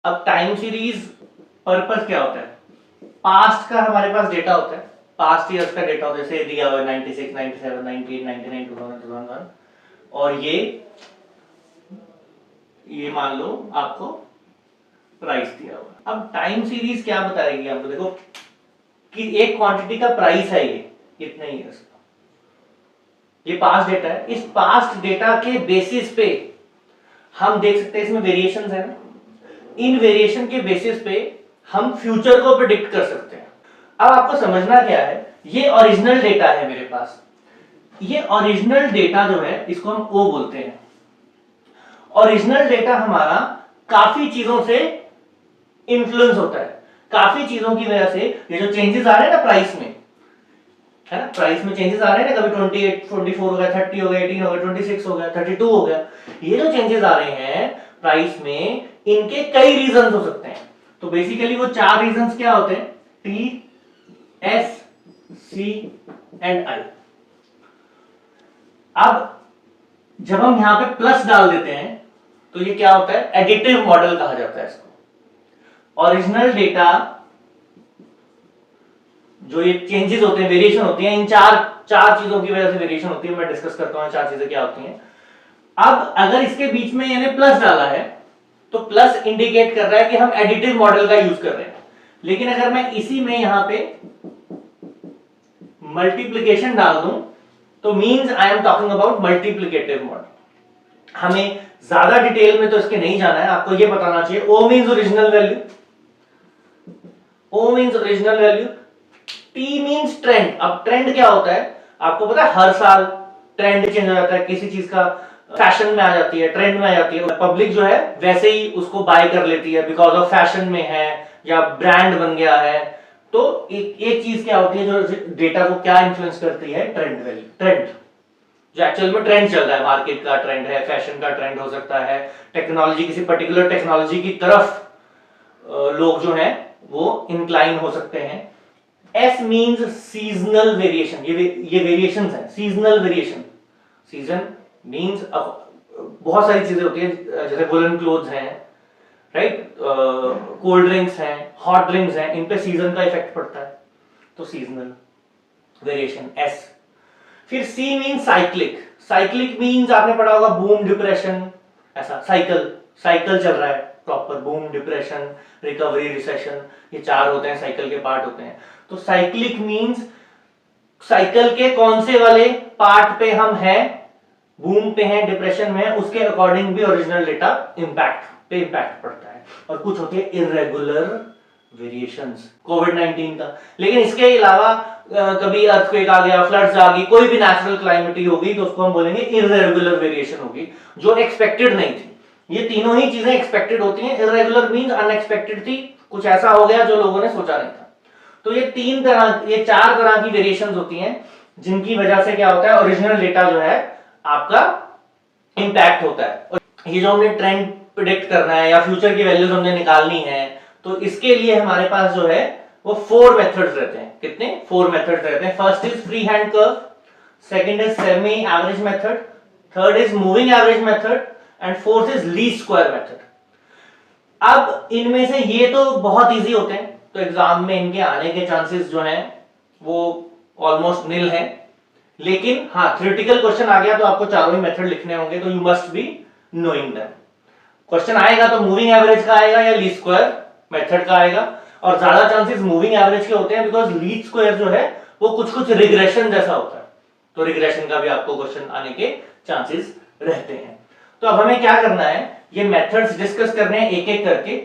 अब time series purpose क्या होता है? पास्ट का हमारे पास डेटा होता है, पास्ट ईयर्स का डेटा होता है, जैसे दिया हुआ है 96, 97, 98, 99, 2000, 2001 और ये मान लो आपको प्राइस दिया हुआ। अब टाइम सीरीज क्या बताएगी आपको? देखो कि एक क्वांटिटी का प्राइस है ये कितने ईयर्स का, ये पास्ट डेटा है। इस पास्ट डेटा के बेसिस पे हम देख सकते हैं इसमें वेरिएशंस है ना, इन वेरिएशन के बेसिस पे हम फ्यूचर को प्रिडिक्ट कर सकते हैं। अब आपको समझना क्या है, ये ओरिजिनल डेटा है मेरे पास, ये ओरिजिनल डेटा जो है इसको हम ओ बोलते हैं। ओरिजिनल डेटा हमारा काफी चीजों से इन्फ्लुएंस होता है, काफी चीजों की वजह से ये जो चेंजेस आ रहे हैं ना प्राइस में, है ना, प्राइस में चेंजेस आ रहे हैं ना, कभी 28, 24 हो गया, 30 हो गया, 18 हो गया, 26 हो गया, 32 हो गया, ये जो चेंजेस आ रहे हैं प्राइस में, इनके कई रीजंस हो सकते हैं। तो बेसिकली वो चार रीजंस क्या होते हैं? T, S, C and I. अब जब हम यहां पे प्लस डाल देते हैं तो ये क्या होता है? एडिटिव मॉडल कहा जाता है इसको। ओरिजिनल डेटा जो ये चेंजेस होते हैं, वेरिएशन होती है, इन चार चीजों की वजह से वेरिएशन होती है। मैं डिस्कस करता हूं चार चीजें क्या होती हैं। अब अगर इसके बीच में यानी प्लस डाला है तो प्लस इंडिकेट कर रहा है कि हम एडिटिव मॉडल का यूज कर रहे हैं। लेकिन अगर मैं इसी में यहां पे मल्टीप्लिकेशन डाल दूं तो means I am talking about multiplicative model. हमें ज्यादा डिटेल में तो इसके नहीं जाना है, आपको ये बताना चाहिए O means original value, O means original value, T means trend. अब ट्रेंड क्या होता है आपको पता है? हर साल ट्रेंड चेंज हो जाता है, किसी चीज का फैशन में आ जाती है, ट्रेंड में आ जाती है, पब्लिक जो है वैसे ही उसको बाय कर लेती है बिकॉज ऑफ फैशन में है या ब्रांड बन गया है। तो एक चीज क्या होती है जो डेटा को क्या इन्फ्लुएंस करती है? ट्रेंड वैल्यू, ट्रेंड जो एक्चुअल में ट्रेंड चल रहा है, मार्केट का ट्रेंड है, फैशन का ट्रेंड हो सकता है, टेक्नोलॉजी, किसी पर्टिकुलर टेक्नोलॉजी की तरफ लोग जो है वो इंक्लाइन हो सकते हैं। एस मींस सीजनल वेरिएशन, ये वेरिएशंस है, सीजनल वेरिएशन। सीजन मींस बहुत सारी चीजें होती है, जैसे वुलन क्लोथ्स हैं, राइट, कोल्ड ड्रिंक्स हैं, हॉट ड्रिंक्स हैं, इन पे सीजन का इफेक्ट पड़ता है, तो सीजनल वेरिएशन एस। फिर सी मींस साइक्लिक, साइक्लिक मींस आपने पढ़ा होगा बूम, डिप्रेशन, ऐसा साइकिल, साइकिल चल रहा है proper, boom, depression, recovery, recession, ये चार होते हैं, साइकिल के पार्ट होते हैं। तो साइक्लिक मींस साइकिल के कौन से वाले पार्ट पे हम हैं, बूम पे हैं, डिप्रेशन में है, उसके अकॉर्डिंग भी ओरिजिनल डेटा इम्पैक्ट पड़ता है। और कुछ होती है इरेगुलर वेरिएशंस, कोविड-19 का। लेकिन इसके अलावा कभी अर्थक्वेक आ गया, फ्लड्स आ गई, कोई भी नेचुरल क्लाइमेटी होगी तो उसको हम बोलेंगे इरेगुलर वेरिएशन होगी, जो एक्सपेक्टेड नहीं थी। ये तीनों ही चीजें एक्सपेक्टेड होती हैं। इरेगुलर मींस अनएक्सपेक्टेड थी, कुछ ऐसा हो गया जो लोगों ने सोचा नहीं था। तो ये चार तरह की वेरिएशंस होती हैं जिनकी वजह से क्या होता है? ओरिजिनल डेटा जो है आपका इंपैक्ट होता है। और ये जो हमने ट्रेंड प्रिडिक्ट करना है या फ्यूचर की वैल्यूज हमने निकालनी है, तो इसके लिए हमारे पास जो है वो 4 मेथड्स रहते हैं। कितने? 4 मेथड्स रहते हैं। First is free hand curve, second is semi average method, third is moving average method and fourth is least square method. अब इनमें से ये तो बहुत इजी होते हैं, तो एग्जाम में इनके आने के चांसेस जो हैं वो ऑलमोस्ट निल है। लेकिन हाँ, थ्योरेटिकल क्वेश्चन आ गया तो आपको चारों ही मेथड लिखने होंगे, तो you must be knowing them. Question आएगा तो मूविंग एवरेज का आएगा या लीस्ट स्क्वायर मेथड का आएगा, और ज्यादा चांसेस मूविंग एवरेज के होते हैं बिकॉज लीस्ट स्क्वायर जो है वो कुछ रिग्रेशन जैसा होता है, तो रिग्रेशन का भी आपको क्वेश्चन आने के चांसेस रहते हैं। तो अब हमें क्या करना है? ये मेथड्स डिस्कस करने हैं एक एक करके।